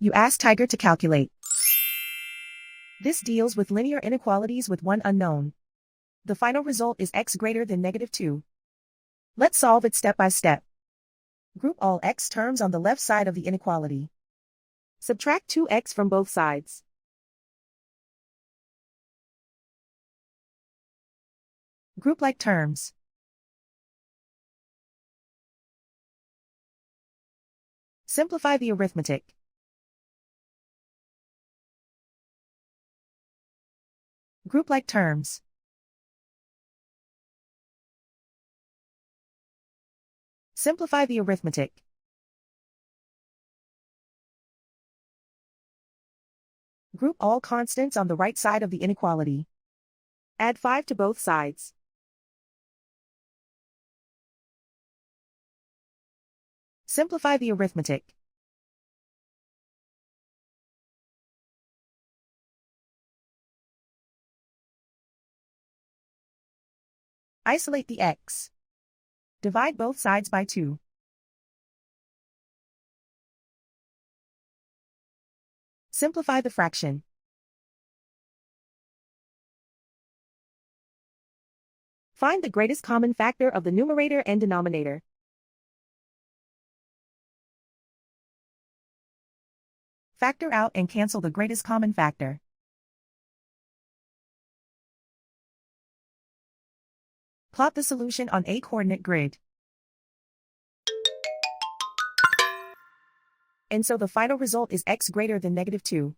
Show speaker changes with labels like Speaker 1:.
Speaker 1: You ask Tiger to calculate. This deals with linear inequalities with one unknown. The final result is x greater than -2. Let's solve it step by step. Group all x terms on the left side of the inequality. Subtract 2x from both sides. Group like terms. Simplify the arithmetic. Group like terms. Simplify the arithmetic. Group all constants on the right side of the inequality. Add 5 to both sides. Simplify the arithmetic. Isolate the x. Divide both sides by 2. Simplify the fraction. Find the greatest common factor of the numerator and denominator. Factor out and cancel the greatest common factor. Plot the solution on a coordinate grid. And so the final result is x greater than -2.